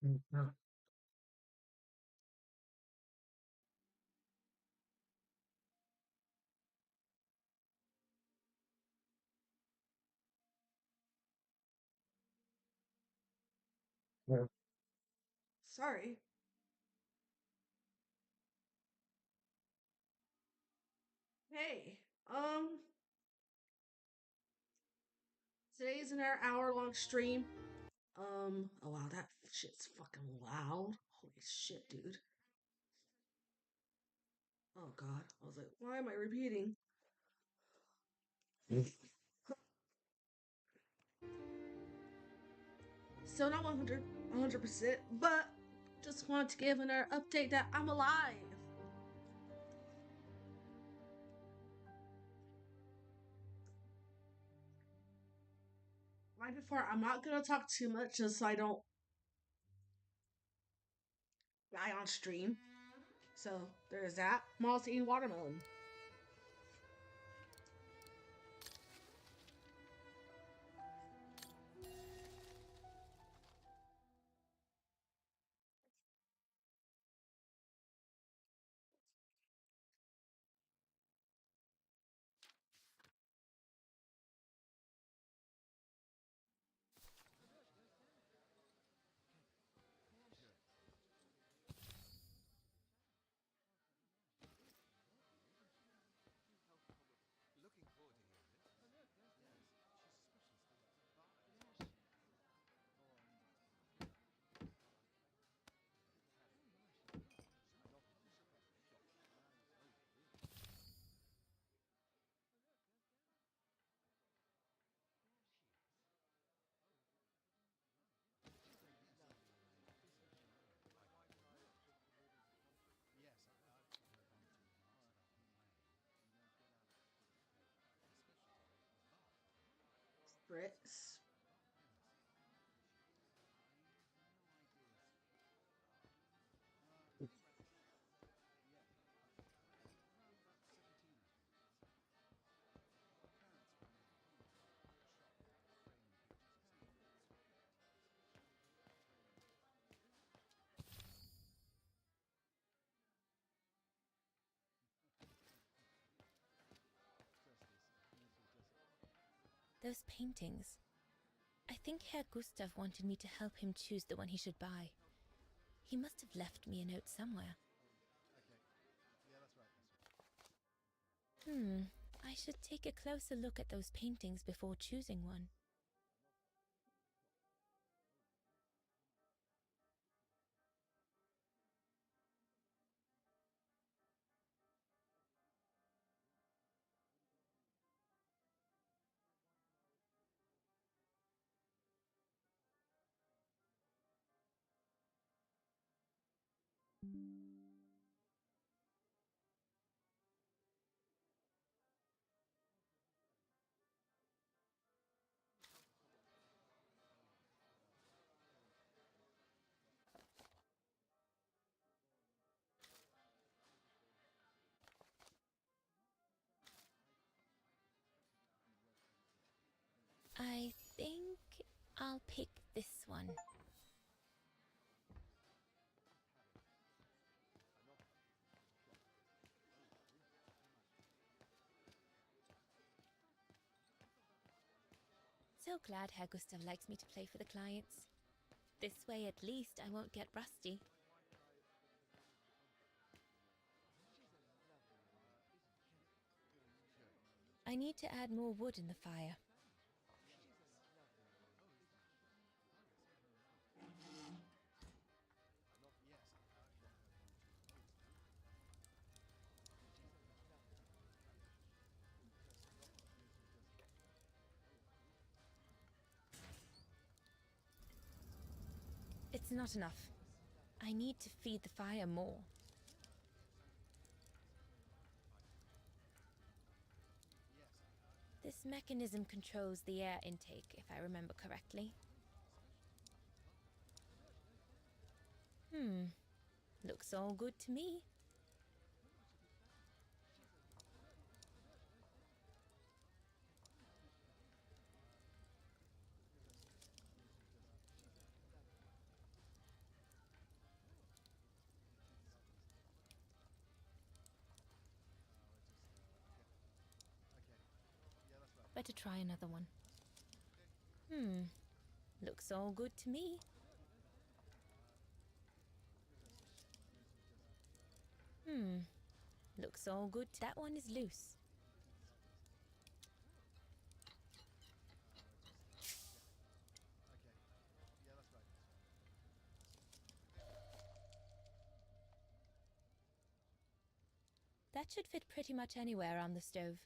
Mhm. Yeah. Sorry. Hey, today's an hour long stream. Oh wow, that shit's fucking loud. Holy shit, dude. Oh god. I was like, why am I repeating? Still not 100%, but just wanted to give another update that I'm alive. Right before, I'm not gonna talk too much just so I don't die on stream. So there's that. I'm also eating watermelon. Brits. Those paintings. I think Herr Gustav wanted me to help him choose the one he should buy. He must have left me a note somewhere. I should take a closer look at those paintings before choosing one. I think I'll pick this one. So glad Herr Gustav likes me to play for the clients. This way at least I won't get rusty. I need to add more wood in the fire. It's not enough. I need to feed the fire more. This mechanism controls the air intake, if I remember correctly. Looks all good to me. Better try another one. Looks all good to me. Looks all good. That one is loose. That should fit pretty much anywhere on the stove.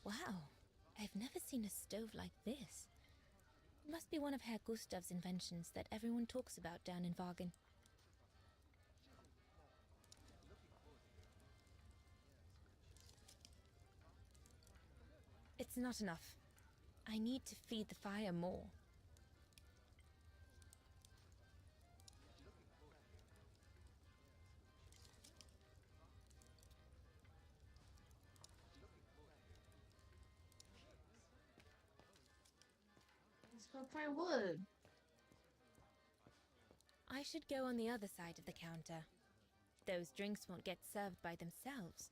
Wow, I've never seen a stove like this. It must be one of Herr Gustav's inventions that everyone talks about down in Vagen. It's not enough. I need to feed the fire more. Let's go find wood. I should go on the other side of the counter. Those drinks won't get served by themselves.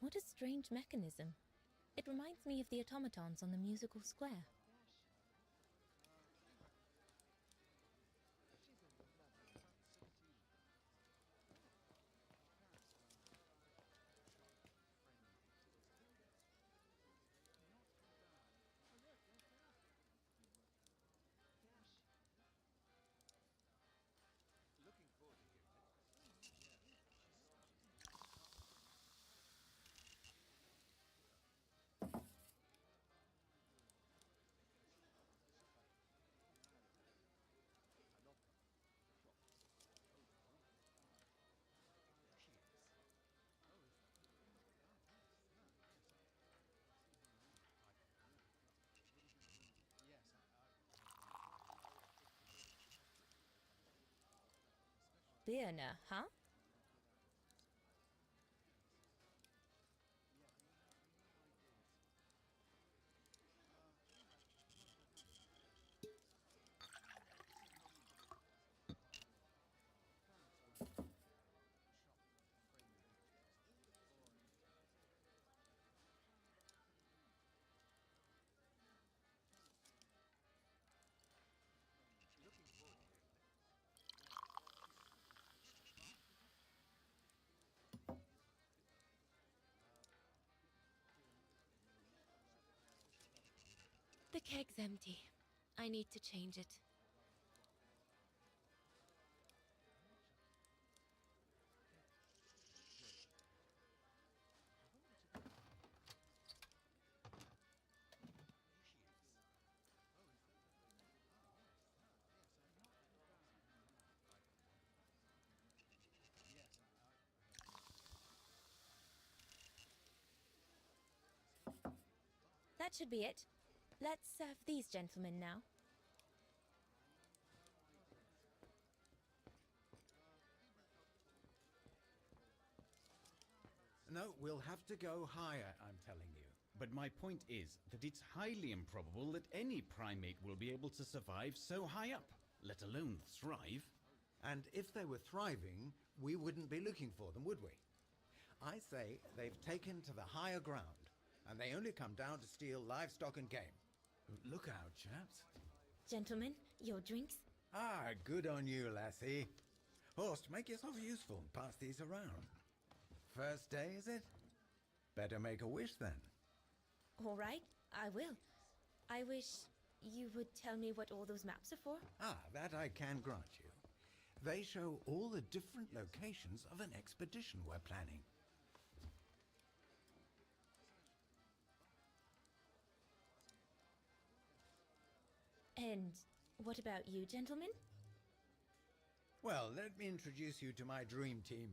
What a strange mechanism. It reminds me of the automatons on the musical square. Birne, huh? The keg's empty. I need to change it. That should be it. Let's serve these gentlemen now. No, we'll have to go higher, I'm telling you. But my point is that it's highly improbable that any primate will be able to survive so high up, let alone thrive. And if they were thriving, we wouldn't be looking for them, would we? I say they've taken to the higher ground, and they only come down to steal livestock and game. Look out, chaps. Gentlemen, your drinks? Ah, good on you, lassie. Horst, make yourself useful and pass these around. First day, is it? Better make a wish then. All right, I will. I wish you would tell me what all those maps are for. Ah, that I can grant you. They show all the different locations of an expedition we're planning. And what about you, gentlemen? Well, let me introduce you to my dream team.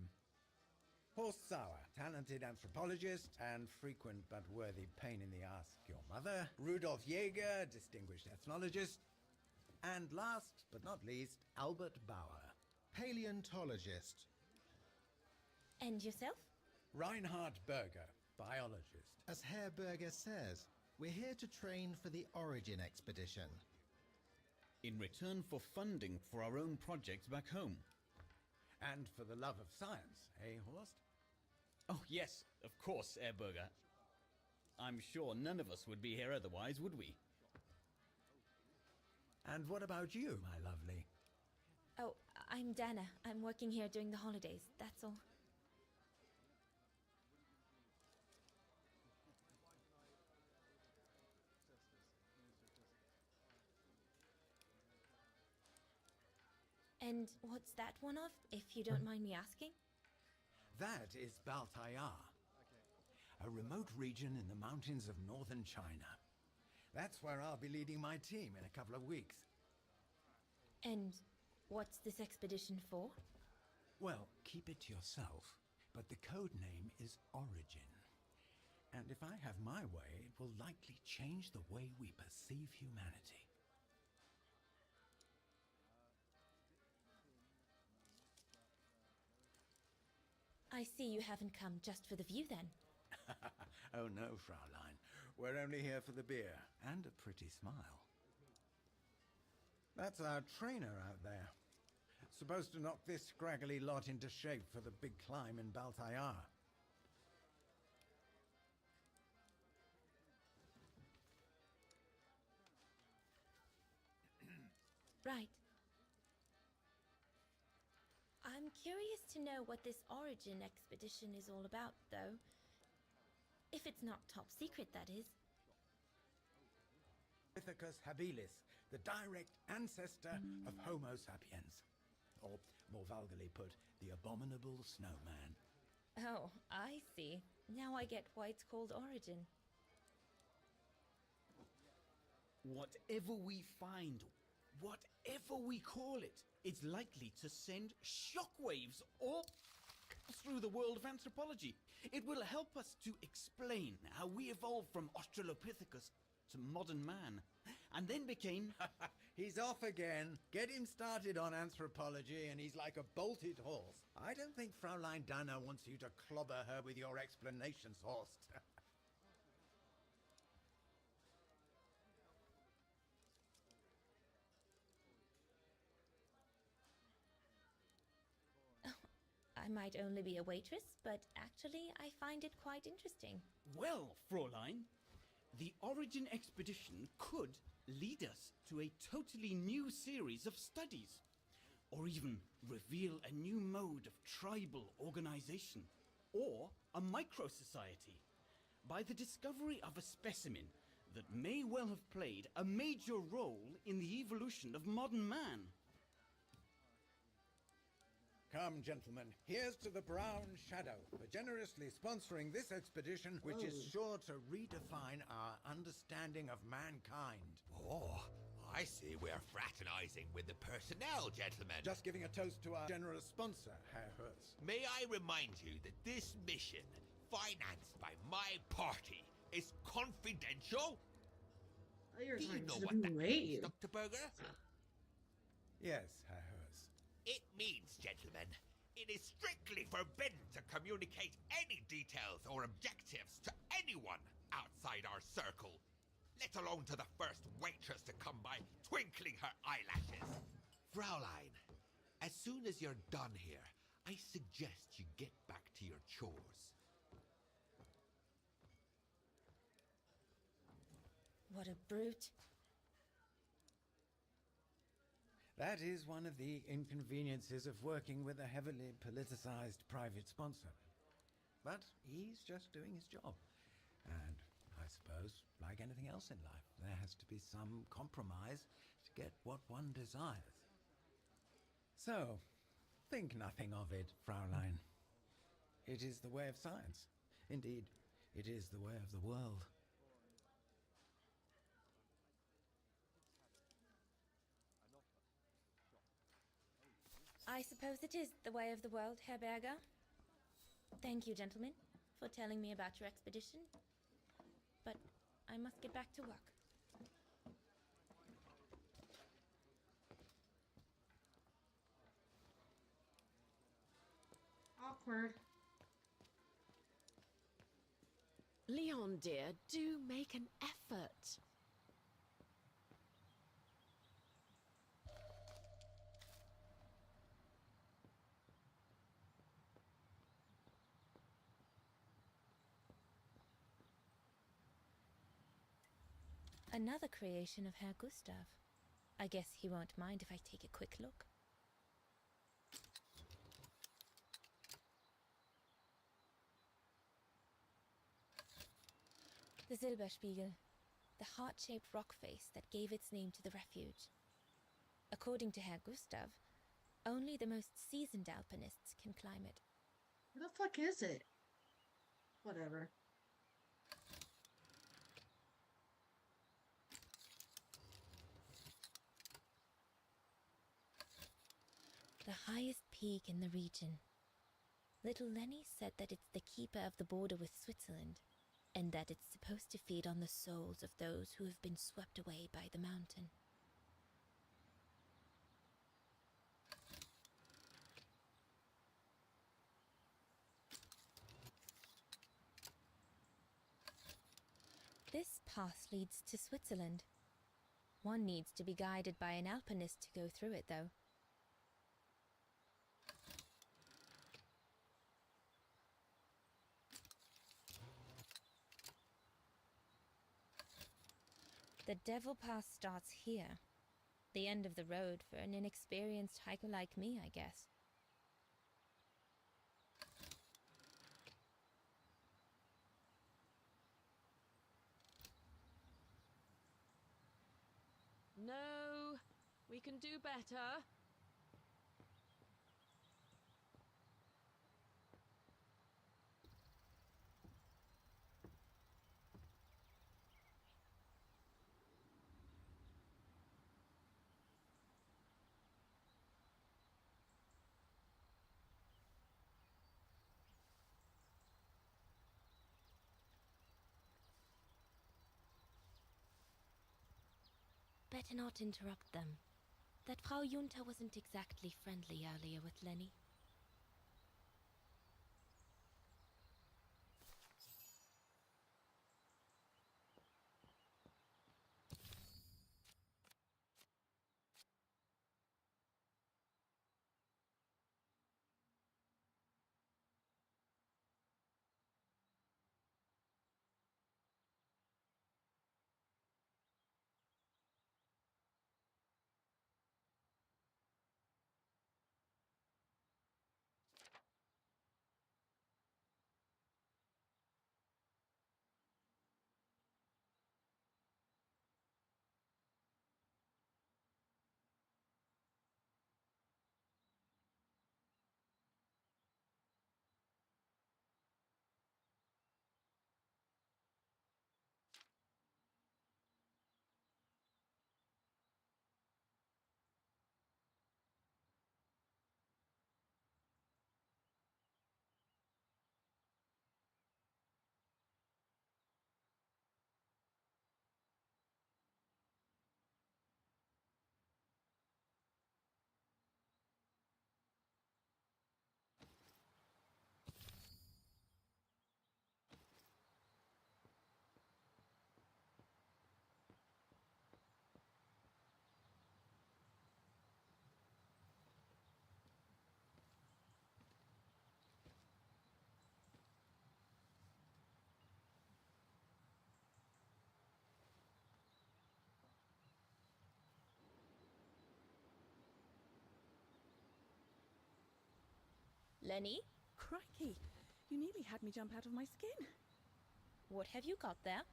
Horst Sauer, talented anthropologist and frequent but worthy pain in the ass, your mother. Rudolf Jäger, distinguished ethnologist. And last but not least, Albert Bauer, paleontologist. And yourself? Reinhard Berger, biologist. As Herr Berger says, we're here to train for the Origin expedition. in return for funding for our own projects back home. And for the love of science, eh, Horst? Oh, yes, of course, Ehrberger. I'm sure none of us would be here otherwise, would we? And what about you, my lovely? Oh, I'm Dana. I'm working here during the holidays, that's all. And what's that one of, if you don't mind me asking? That is Baltayar, a remote region in the mountains of northern China. That's where I'll be leading my team in a couple of weeks. And what's this expedition for? Well, keep it to yourself, but the code name is Origin. And if I have my way, it will likely change the way we perceive humanity. I see you haven't come just for the view then. Oh no, Fraulein. We're only here for the beer and a pretty smile. That's our trainer out there. Supposed to knock this scraggly lot into shape for the big climb in Baltayar. Right. I'm curious to know what this Origin expedition is all about, though. If it's not top secret, that is. Ithacus habilis, the direct ancestor of Homo sapiens. Or, more vulgarly put, the abominable snowman. Oh, I see. Now I get why it's called Origin. Whatever we find, whatever we call it, it's likely to send shockwaves all through the world of anthropology. It will help us to explain how we evolved from Australopithecus to modern man, and then became... He's off again. Get him started on anthropology and he's like a bolted horse. I don't think Fraulein Dana wants you to clobber her with your explanations, Horst. I might only be a waitress, but actually I find it quite interesting. Well, Fräulein, the Origin expedition could lead us to a totally new series of studies, or even reveal a new mode of tribal organization, or a micro-society, by the discovery of a specimen that may well have played a major role in the evolution of modern man. Come, gentlemen, here's to the Brown Shadow for generously sponsoring this expedition, which is sure to redefine our understanding of mankind. Oh, I see we're fraternizing with the personnel, gentlemen. Just giving a toast to our generous sponsor, Herr Hertz. May I remind you that this mission, financed by my party, is confidential? Oh, you're Do you trying know to what that wait. means, Dr. Berger? Yes, Herr Hertz. It means, gentlemen, it is strictly forbidden to communicate any details or objectives to anyone outside our circle, let alone to the first waitress to come by twinkling her eyelashes. Fraulein, as soon as you're done here, I suggest you get back to your chores. What a brute. That is one of the inconveniences of working with a heavily politicized private sponsor. But he's just doing his job. And I suppose, like anything else in life, there has to be some compromise to get what one desires. So, think nothing of it, Fraulein. It is the way of science. Indeed, it is the way of the world. I suppose it is the way of the world, Herr Berger. Thank you, gentlemen, for telling me about your expedition. But I must get back to work. Awkward. Leon, dear, do make an effort. Another creation of Herr Gustav. I guess he won't mind if I take a quick look. The Silberspiegel, the heart-shaped rock face that gave its name to the refuge. According to Herr Gustav, only the most seasoned alpinists can climb it. Where the fuck is it? Whatever. The highest peak in the region. Little Lenny said that it's the keeper of the border with Switzerland, and that it's supposed to feed on the souls of those who have been swept away by the mountain. This path leads to Switzerland. One needs to be guided by an alpinist to go through it, though. The Devil Pass starts here. The end of the road for an inexperienced hiker like me, I guess. No, we can do better. Better not interrupt them. That Frau Junta wasn't exactly friendly earlier with Lenny. Lenny, Crikey, you nearly had me jump out of my skin. what have you got there?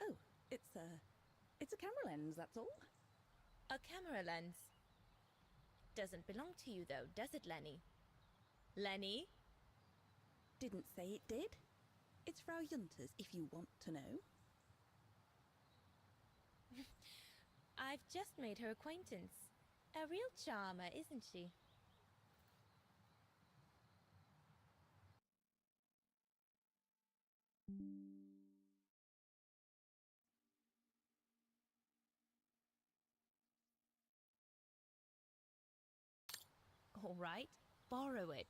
Oh, it's a camera lens, that's all. A camera lens. Doesn't belong to you though, does it, Lenny? Lenny? Didn't say it did. It's Frau Junta's, if you want to know. I've just made her acquaintance. A real charmer, isn't she? All right, borrow it.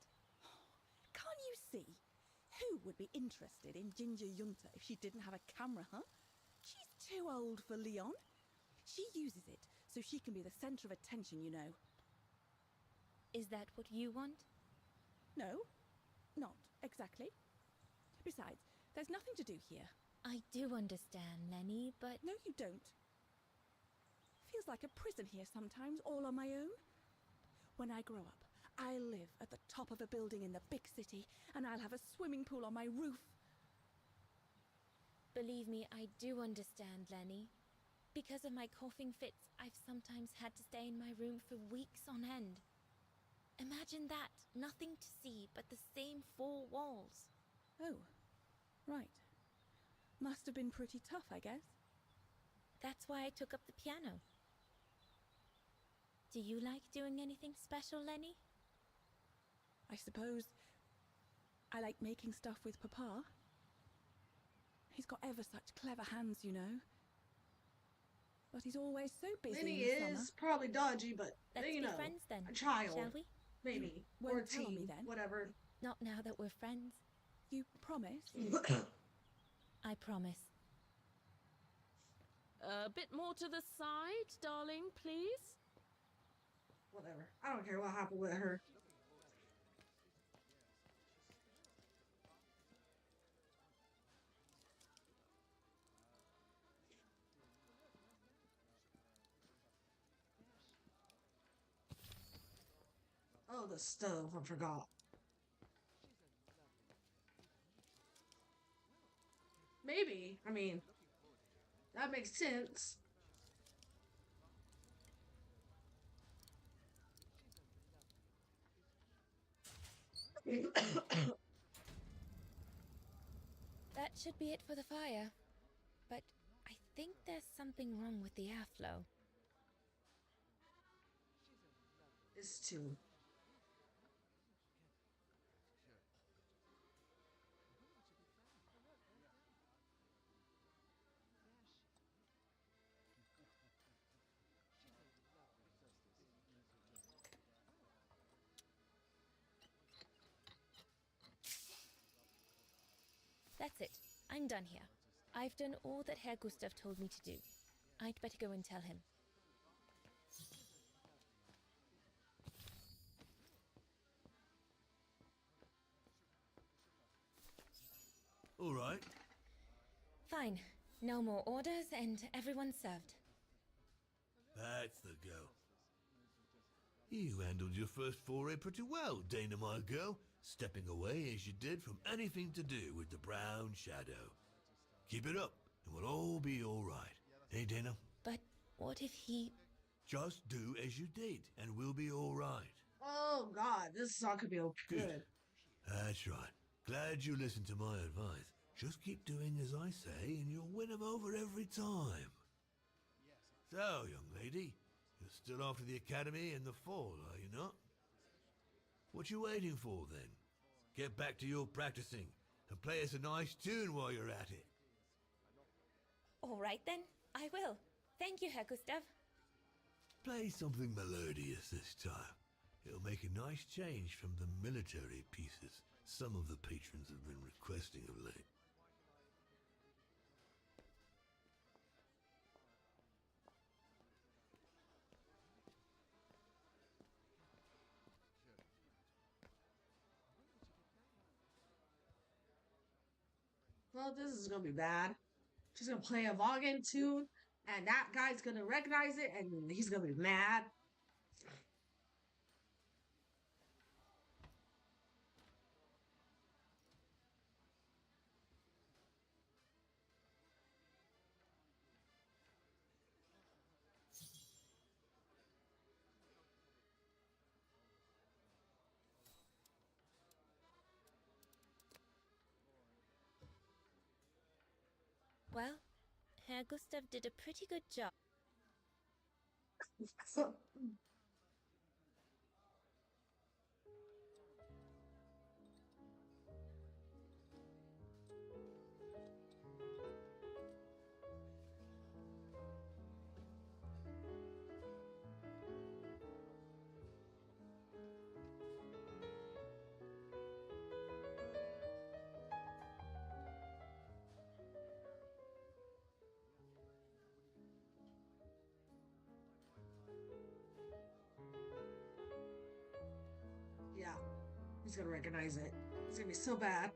Can't you see? Who would be interested in Ginger Junta if she didn't have a camera, huh? She's too old for Leon. She uses it so she can be the centre of attention, you know. Is that what you want? No, not exactly. Besides, there's nothing to do here. I do understand, Lenny, but... No, you don't. Feels like a prison here sometimes, all on my own. When I grow up, I'll live at the top of a building in the big city, and I'll have a swimming pool on my roof. Believe me, I do understand, Lenny. Because of my coughing fits, I've sometimes had to stay in my room for weeks on end. Imagine that, nothing to see but the same four walls. Oh, right. Must have been pretty tough, I guess. That's why I took up the piano. Do you like doing anything special, Lenny? I suppose I like making stuff with Papa. He's got ever such clever hands, you know. But he's always so busy Lenny in the is summer. probably dodgy, but Let's you be know, friends then, a child, shall we? maybe, You or a won't tell me teen, then? whatever. Not now that we're friends. You promise? I promise. A bit more to the side, darling, please. Whatever. I don't care what happened with her. Oh, the stove. I forgot. Maybe. I mean, that makes sense. That should be it for the fire. But I think there's something wrong with the airflow. It's too. That's it. I'm done here. I've done all that Herr Gustav told me to do. I'd better go and tell him. All right. Fine. No more orders and everyone's served. That's the go. You handled your first foray pretty well, Dana, my girl, stepping away as you did from anything to do with the Brown Shadow. Keep it up, and we'll all be all right. Hey, Dana? But what if he... Just do as you did, and we'll be all right. Oh, God. This song could be good. Good. That's right. Glad you listened to my advice. Just keep doing as I say, and you'll win 'em over every time. So, young lady, you're still off to the academy in the fall, are you not? What you waiting for, then? Get back to your practicing, and play us a nice tune while you're at it. All right then, I will. Thank you, Herr Gustav. Play something melodious this time. It'll make a nice change from the military pieces some of the patrons have been requesting of late. Well, this is gonna be bad. She's gonna play a Vaughan tune, and that guy's gonna recognize it, and he's gonna be mad. Well, Herr Gustav did a pretty good job. Yeah, he's gonna recognize it. It's gonna be so bad.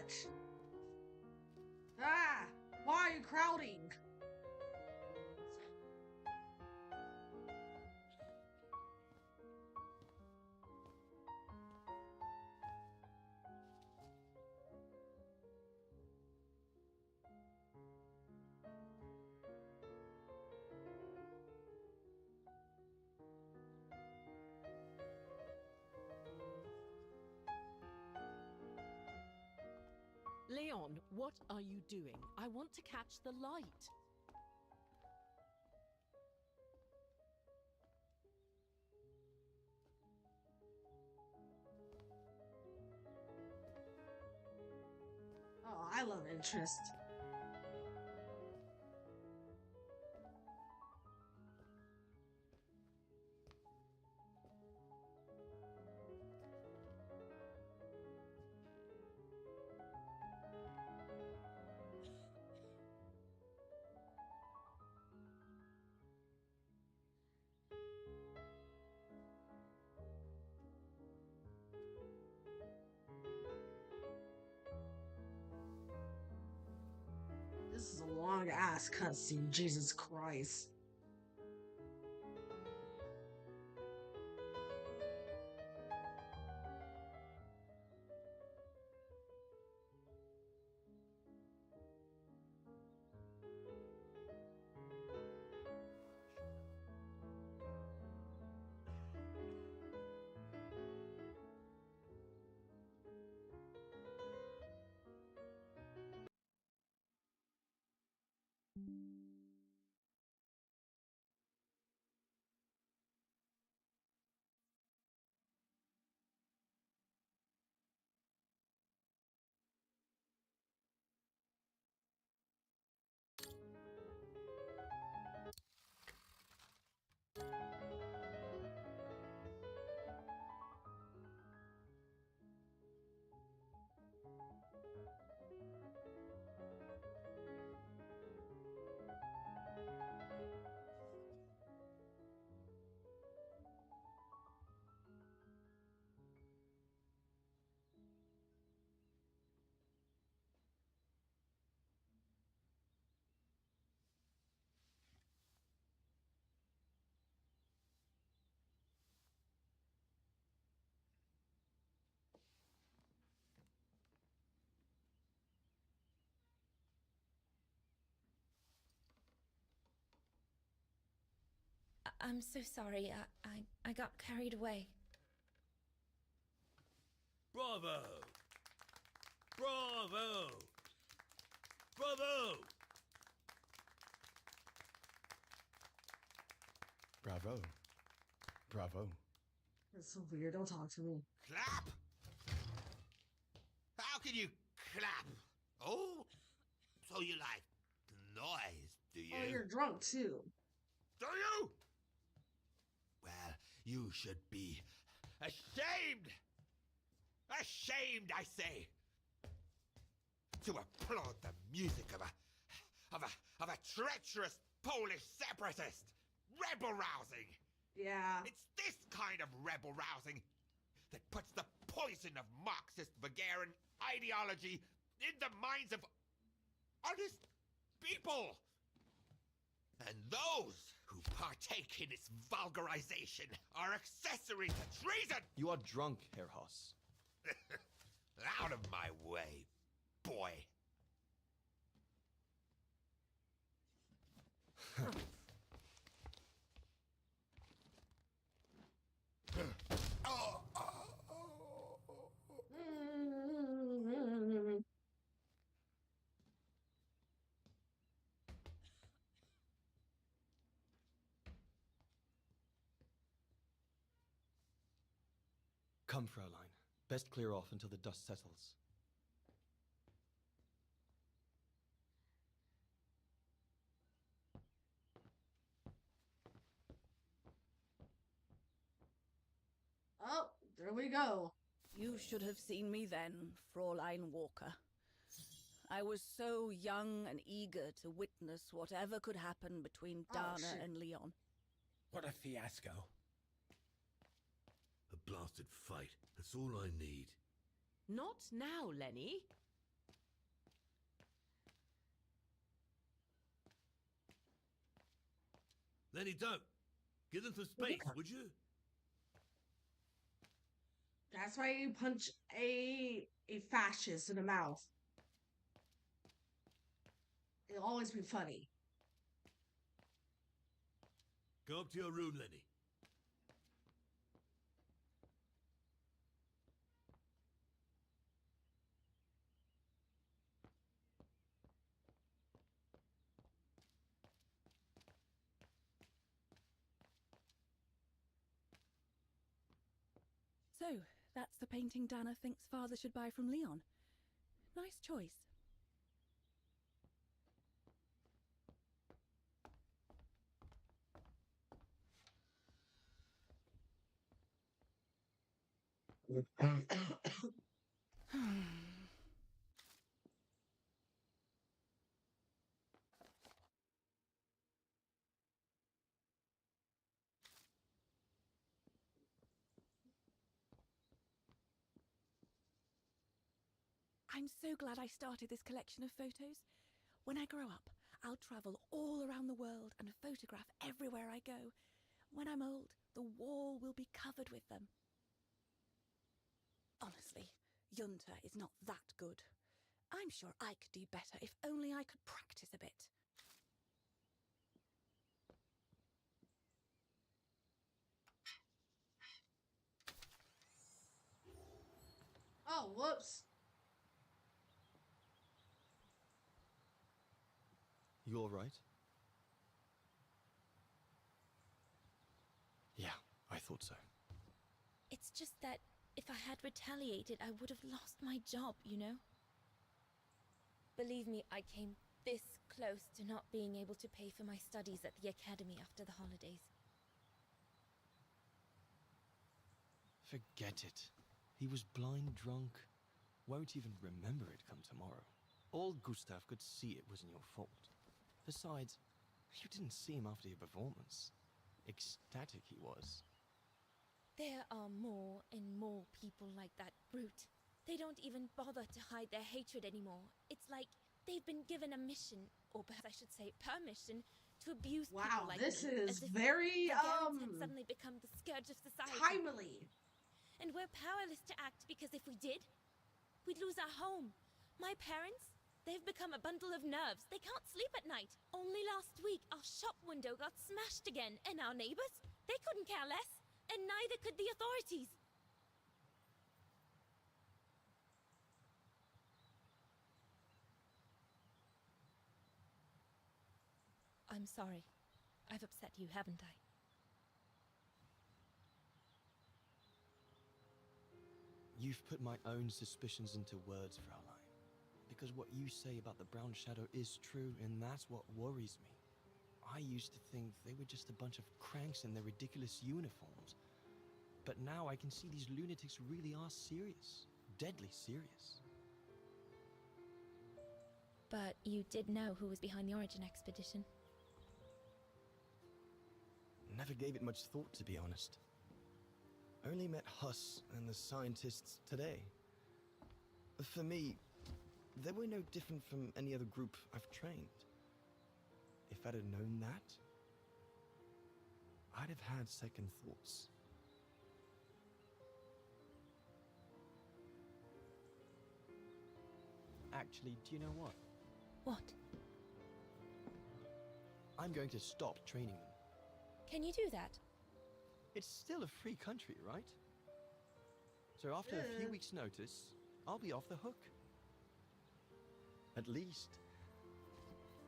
much. Ah, why are you crowding? Leon, what are you doing? I want to catch the light. Oh, I love interest. This is a long ass cutscene, Jesus Christ. I'm so sorry. I got carried away. Bravo! Bravo! Bravo! Bravo. Bravo. That's so weird. Don't talk to me. Clap? How can you clap? Oh, so you like the noise, do you? Oh, you're drunk too. Do you? Well, you should be ashamed. Ashamed, I say, to applaud the music of a treacherous Polish separatist. Rebel rousing. Yeah. It's this kind of rebel rousing that puts the poison of Marxist Bulgarian ideology in the minds of honest people. And those who partake in its vulgarization are accessory to treason. You are drunk, Herr Hoss. Out of my way, boy. Come, Fraulein. Best clear off until the dust settles. Oh, there we go. You should have seen me then, Fraulein Walker. I was so young and eager to witness whatever could happen between Dana and Leon. What a fiasco. A blasted fight. That's all I need. Not now, Lenny. Lenny, don't. Give them some space, would you? That's why you punch a fascist in the mouth. It'll always be funny. Go up to your room, Lenny. So, that's the painting Dana thinks father should buy from Leon. Nice choice. I'm so glad I started this collection of photos. When I grow up, I'll travel all around the world and photograph everywhere I go. When I'm old, the wall will be covered with them. Honestly, Junta is not that good. I'm sure I could do better if only I could practice a bit. Oh, whoops. You all right? Yeah, I thought so. It's just that if I had retaliated, I would have lost my job, you know? Believe me, I came this close to not being able to pay for my studies at the academy after the holidays. Forget it. He was blind drunk. Won't even remember it come tomorrow. All Gustav could see it wasn't your fault. Besides, you didn't see him after your performance. Ecstatic he was. There are more and more people like that brute. They don't even bother to hide their hatred anymore. It's like they've been given a mission, or perhaps I should say permission, to abuse people like this me. is very had suddenly become the scourge of society. timely. And we're powerless to act because if we did, we'd lose our home. My parents, they've become a bundle of nerves. They can't sleep at night. Only last week, our shop window got smashed again, and our neighbors, they couldn't care less, and neither could the authorities. I'm sorry. I've upset you, haven't I? You've put my own suspicions into words, Fraulein. Because what you say about the Brown Shadow is true, and that's what worries me. I used to think they were just a bunch of cranks in their ridiculous uniforms. But now I can see these lunatics really are serious. Deadly serious. But you did know who was behind the Origin expedition. Never gave it much thought, to be honest. Only met Huss and the scientists today. For me, they were no different from any other group I've trained. If I'd have known that, I'd have had second thoughts. Actually, do you know what? What? I'm going to stop training them. Can you do that? It's still a free country, right? So after a few weeks' notice, I'll be off the hook. At least,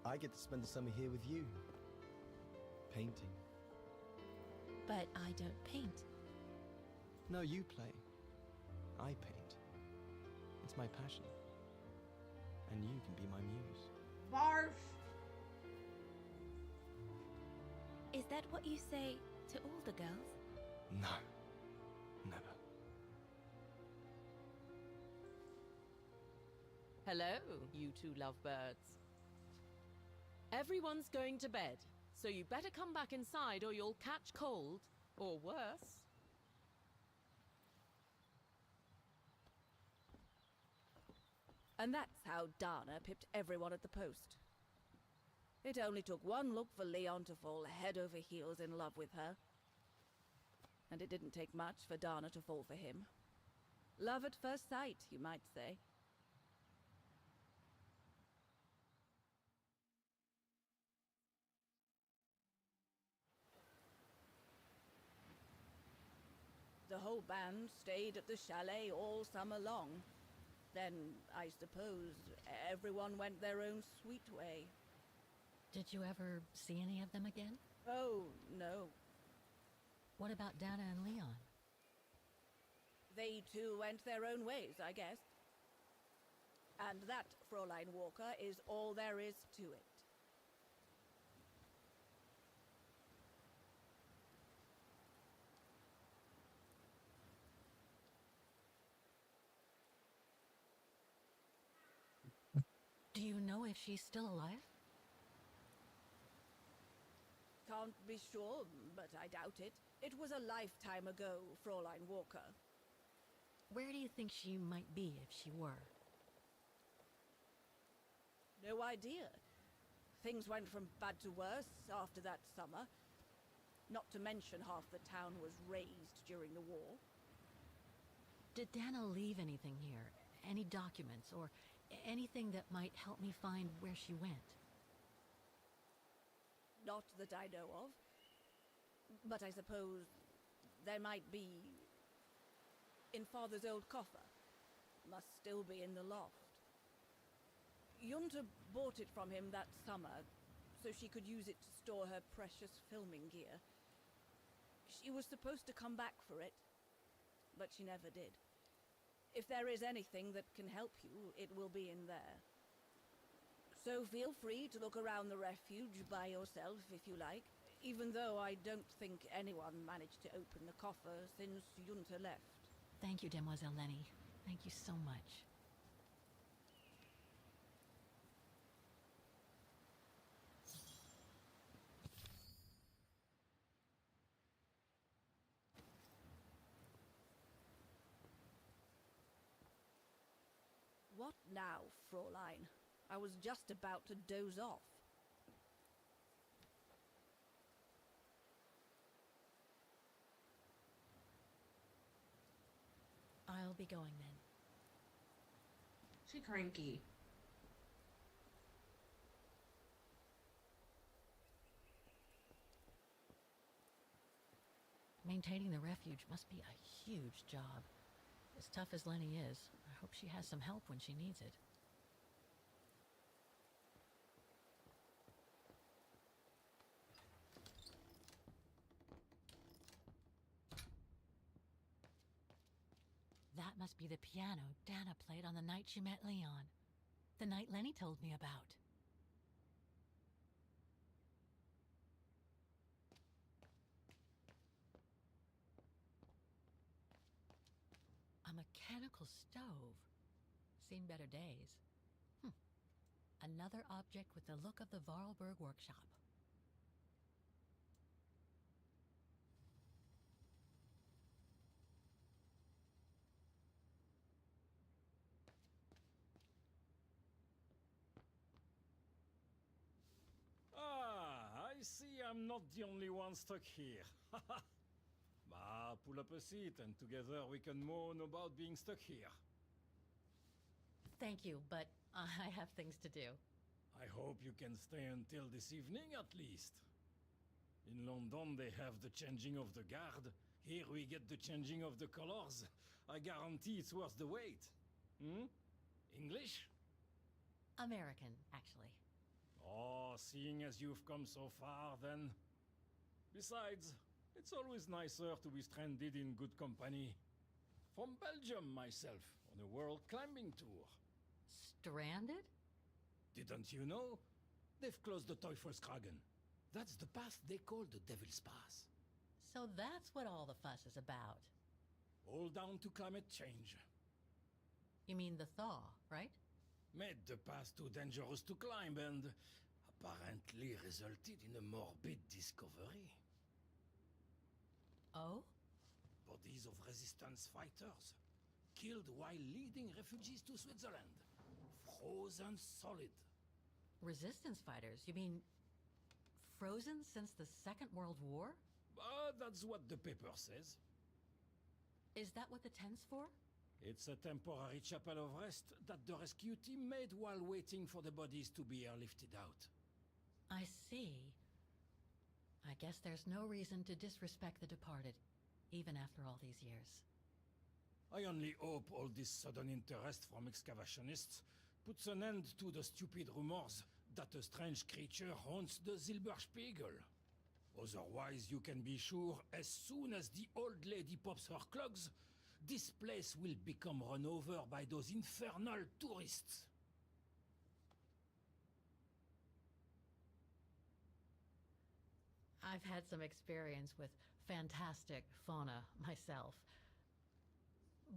I get to spend the summer here with you. Painting. But I don't paint. No, you play. I paint. It's my passion. And you can be my muse. Barf. Is that what you say to all the girls? No. Never. Hello, you two lovebirds. Everyone's going to bed, so you better come back inside or you'll catch cold, or worse. And that's how Dana pipped everyone at the post. It only took one look for Leon to fall head over heels in love with her. And it didn't take much for Dana to fall for him. Love at first sight, you might say. The whole band stayed at the chalet all summer long. Then, I suppose, everyone went their own sweet way. Did you ever see any of them again? Oh, no. What about Dana and Leon? They too went their own ways, I guess. And that, Fräulein Walker, is all there is to it. Do you know if she's still alive? Can't be sure, but I doubt it. It was a lifetime ago, Fräulein Walker. Where do you think she might be if she were? No idea. Things went from bad to worse after that summer. Not to mention half the town was razed during the war. Did Dana leave anything here? Any documents or anything that might help me find where she went? Not that I know of. But I suppose there might be in Father's old coffer. Must still be in the loft. Junta bought it from him that summer, so she could use it to store her precious filming gear. She was supposed to come back for it, but she never did. If there is anything that can help you, it will be in there. So feel free to look around the refuge by yourself if you like, even though I don't think anyone managed to open the coffer since Junta left. Thank you, Demoiselle Lenny. Thank you so much. What now, Fräulein? I was just about to doze off. I'll be going then. She cranky. Maintaining the refuge must be a huge job. As tough as Lenny is, I hope she has some help when she needs it. That must be the piano Dana played on the night she met Leon. The night Lenny told me about. A mechanical stove. Seen better days. Another object with the look of the Vorarlberg workshop. I see I'm not the only one stuck here. Bah, pull up a seat and together we can moan about being stuck here. Thank you, but I have things to do. I hope you can stay until this evening at least. In London they have the changing of the guard. Here we get the changing of the colors. I guarantee it's worth the wait. English? American, actually. Oh, seeing as you've come so far, then. Besides, it's always nicer to be stranded in good company. From Belgium, myself, on a world climbing tour. Stranded? Didn't you know? They've closed the Teufelskragen. That's the path they call the Devil's Pass. So that's what all the fuss is about. All down to climate change. You mean the thaw, right? Made the path too dangerous to climb and apparently resulted in a morbid discovery. Oh? Bodies of resistance fighters, killed while leading refugees to Switzerland. Frozen solid. Resistance fighters? You mean frozen since the Second World War? That's what the paper says. Is that what the tent's for? It's a temporary chapel of rest that the rescue team made while waiting for the bodies to be airlifted out. I see. I guess there's no reason to disrespect the departed, even after all these years. I only hope all this sudden interest from excavationists puts an end to the stupid rumors that a strange creature haunts the Silberspiegel. Otherwise, you can be sure as soon as the old lady pops her clogs, this place will become run over by those infernal tourists. I've had some experience with fantastic fauna myself.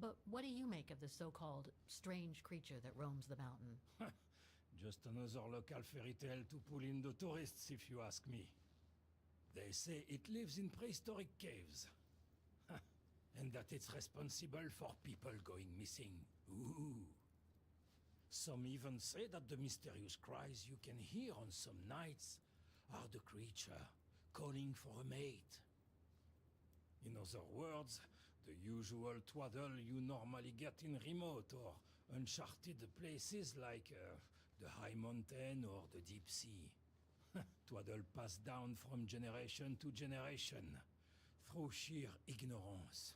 But what do you make of the so-called strange creature that roams the mountain? Just another local fairy tale to pull in the tourists, if you ask me. They say it lives in prehistoric caves. And that it's responsible for people going missing. Ooh. Some even say that the mysterious cries you can hear on some nights are the creature calling for a mate. In other words, the usual twaddle you normally get in remote or uncharted places like the high mountain or the deep sea. Twaddle passed down from generation to generation through sheer ignorance.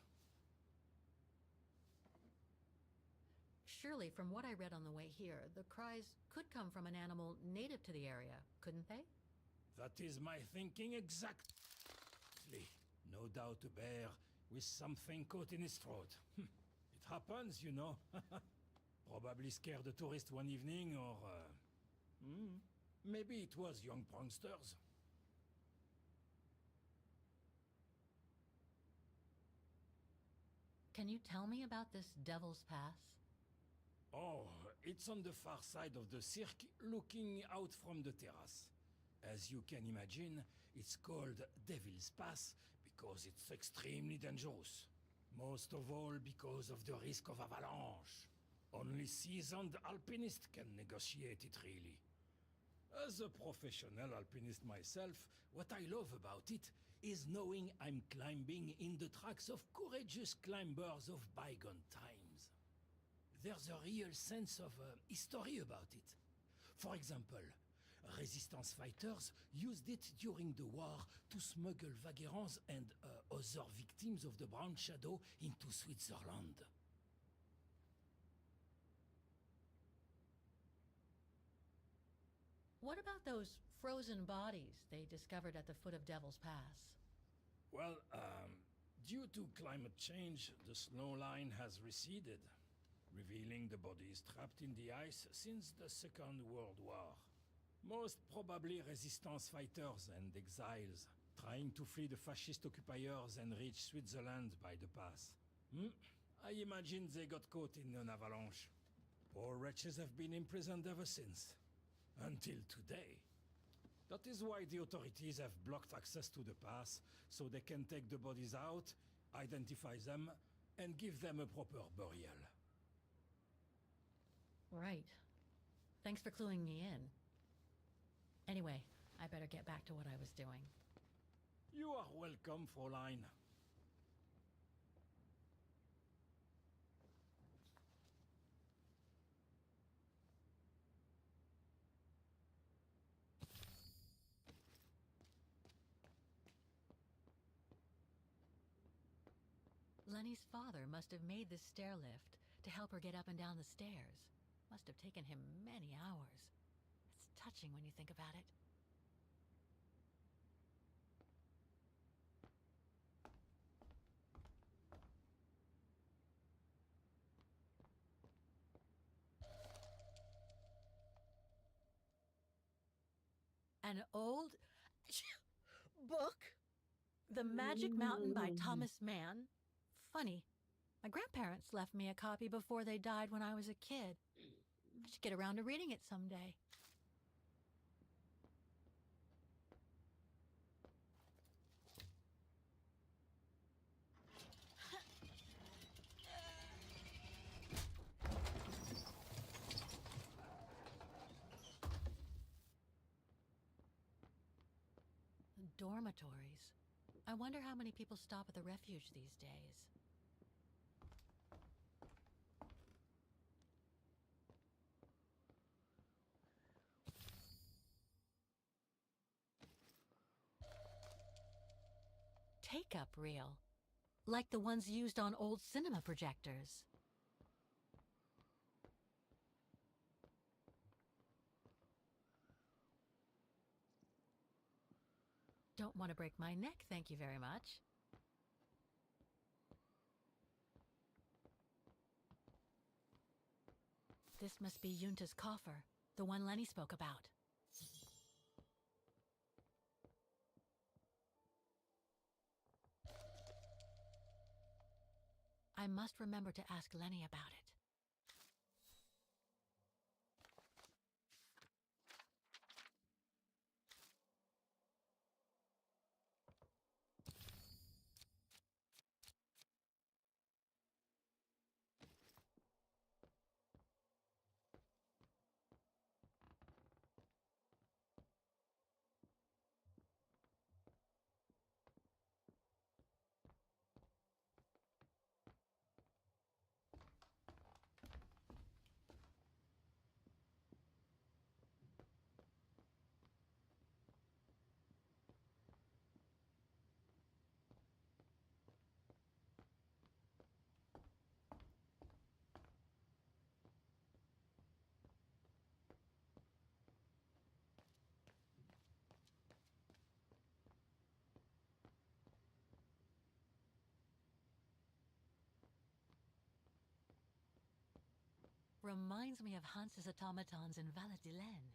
Surely, from what I read on the way here, the cries could come from an animal native to the area, couldn't they? That is my thinking exactly. No doubt a bear with something caught in his throat. It happens, you know. Probably scared a tourist one evening, or... maybe it was young pranksters. Can you tell me about this Devil's Pass? Oh, it's on the far side of the cirque, looking out from the terrace. As you can imagine, it's called Devil's Pass because it's extremely dangerous. Most of all because of the risk of avalanche. Only seasoned alpinists can negotiate it, really. As a professional alpinist myself, what I love about it is knowing I'm climbing in the tracks of courageous climbers of bygone times. There's a real sense of history about it. For example, resistance fighters used it during the war to smuggle vagrants and other victims of the Brown Shadow into Switzerland. What about those frozen bodies they discovered at the foot of Devil's Pass? Well, due to climate change, the snow line has receded, revealing the bodies trapped in the ice since the Second World War. Most probably resistance fighters and exiles, trying to flee the fascist occupiers and reach Switzerland by the pass. I imagine they got caught in an avalanche. Poor wretches have been imprisoned ever since. Until today. That is why the authorities have blocked access to the pass, so they can take the bodies out, identify them, and give them a proper burial. Right. Thanks for cluing me in. Anyway, I better get back to what I was doing. You are welcome, Fräulein. Lenny's father must have made this stair lift to help her get up and down the stairs. Must have taken him many hours. It's touching when you think about it. An old book? The Magic Mountain by Thomas Mann? Funny. My grandparents left me a copy before they died when I was a kid. I should get around to reading it someday. Dormitories. I wonder how many people stop at the refuge these days. Take-up reel. Like the ones used on old cinema projectors. Don't want to break my neck, thank you very much. This must be Yunta's coffer, the one Lenny spoke about. I must remember to ask Lenny about it. Reminds me of Hans's automatons in Valadilen.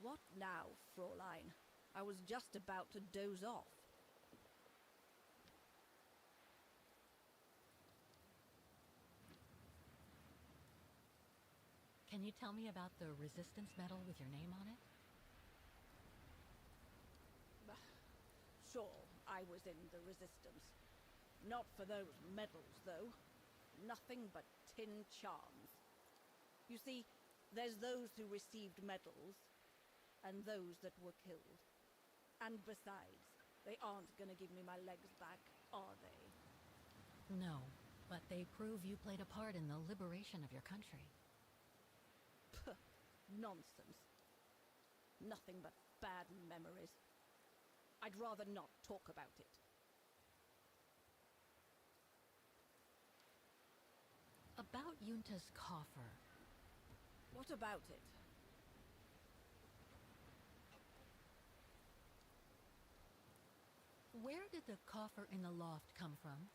What now, Fraulein? I was just about to doze off. Can you tell me about the resistance medal with your name on it? Sure, I was in the Resistance. Not for those medals, though. Nothing but tin charms. You see, there's those who received medals, and those that were killed. And besides, they aren't gonna give me my legs back, are they? No, but they prove you played a part in the liberation of your country. Puh, nonsense. Nothing but bad memories. I'd rather not talk about it. About Yunta's coffer. What about it? Where did the coffer in the loft come from?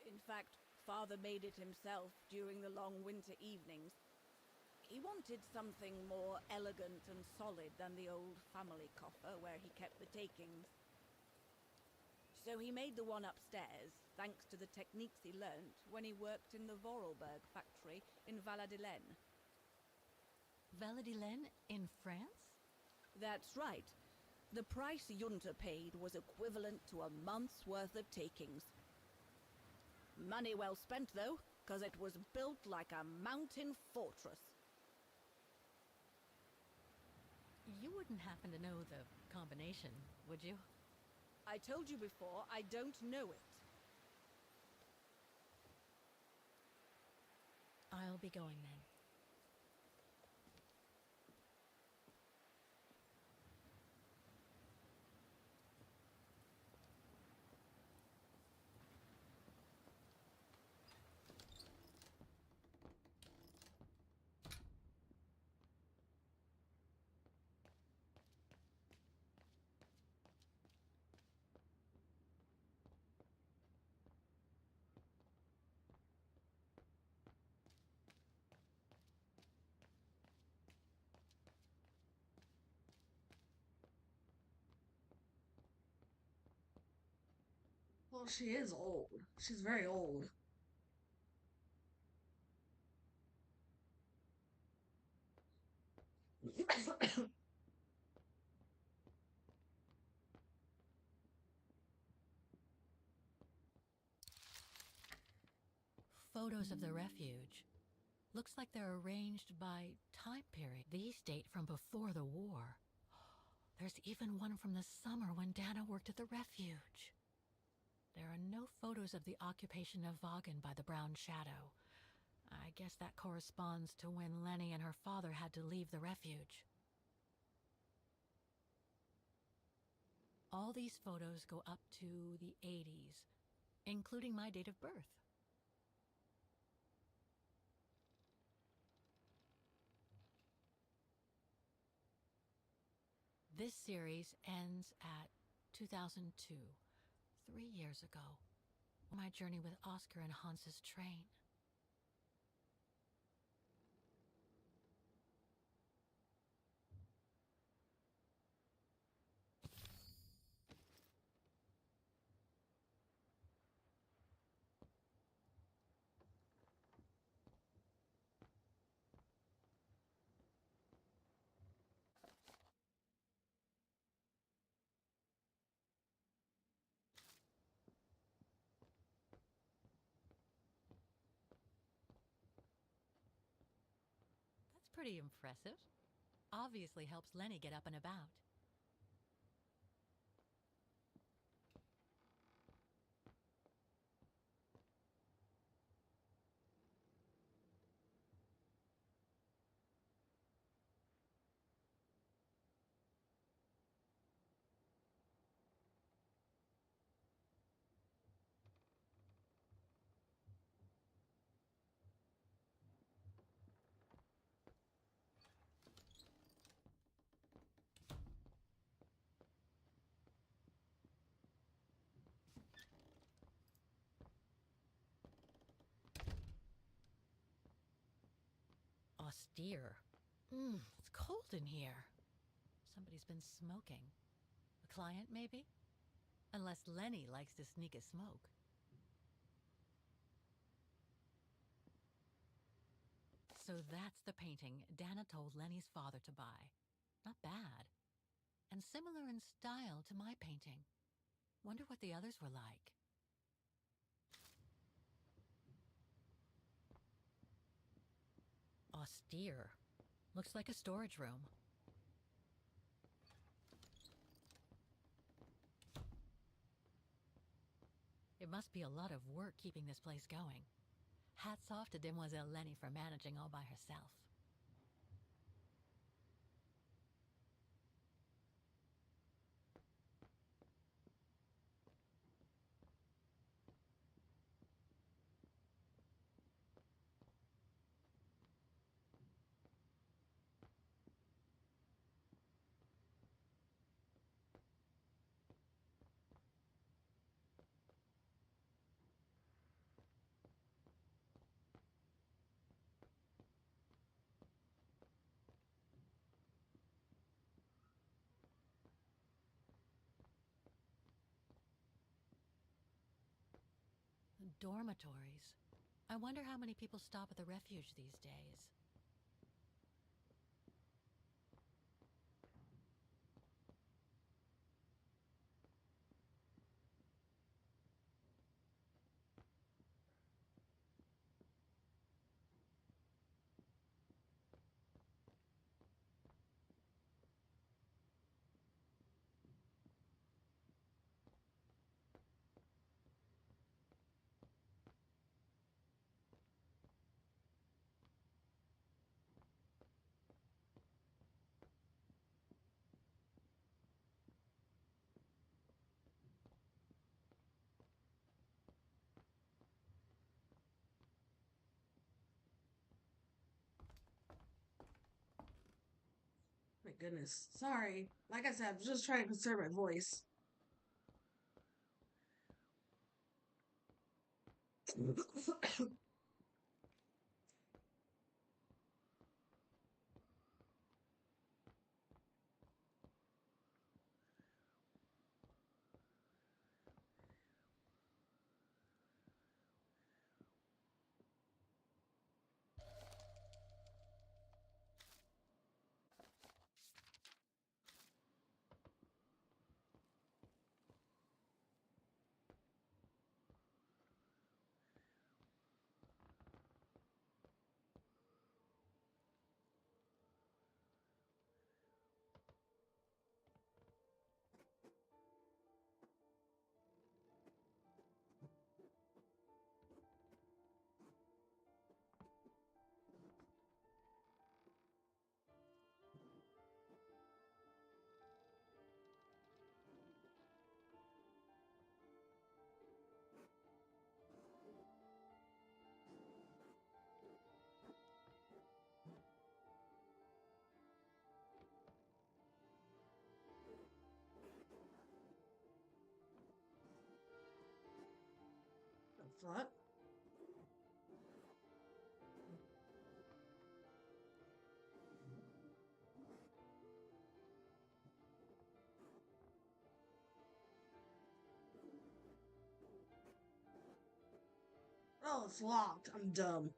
In fact, Father made it himself during the long winter evenings. He wanted something more elegant and solid than the old family coffer where he kept the takings. So he made the one upstairs, thanks to the techniques he learnt when he worked in the Vorarlberg factory in Valadilen. Valadilen in France? That's right. The price Junta paid was equivalent to a month's worth of takings. Money well spent, though, 'cause it was built like a mountain fortress. You wouldn't happen to know the combination, would you? I told you before, I don't know it. I'll be going then. Well, she is old. She's very old. Photos of the refuge. Looks like they're arranged by time period. These date from before the war. There's even one from the summer when Dana worked at the refuge. There are no photos of the occupation of Vaughan by the Brown Shadow. I guess that corresponds to when Lenny and her father had to leave the refuge. All these photos go up to the 80s, including my date of birth. This series ends at 2002, 3 years ago, my journey with Oscar and Hans's train. That's pretty impressive. Obviously helps Lenny get up and about. Austere. It's cold in here. Somebody's been smoking. A client, maybe? Unless Lenny likes to sneak a smoke. So that's the painting Dana told Lenny's father to buy. Not bad. And similar in style to my painting. Wonder what the others were like. Austere. Looks like a storage room. It must be a lot of work keeping this place going. Hats off to Demoiselle Lenny for managing all by herself. Dormitories. I wonder how many people stop at the refuge these days. My goodness. Sorry. Like I said, I'm just trying to conserve my voice. What? Oh, it's locked. I'm dumb.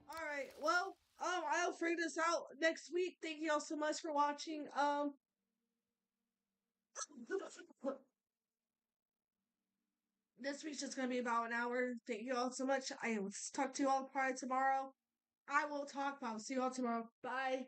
All right. Well, I'll figure this out next week. Thank you all so much for watching. This week's just gonna be about an hour. Thank you all so much. I will talk to you all probably tomorrow. I will talk, but I'll see you all tomorrow. Bye.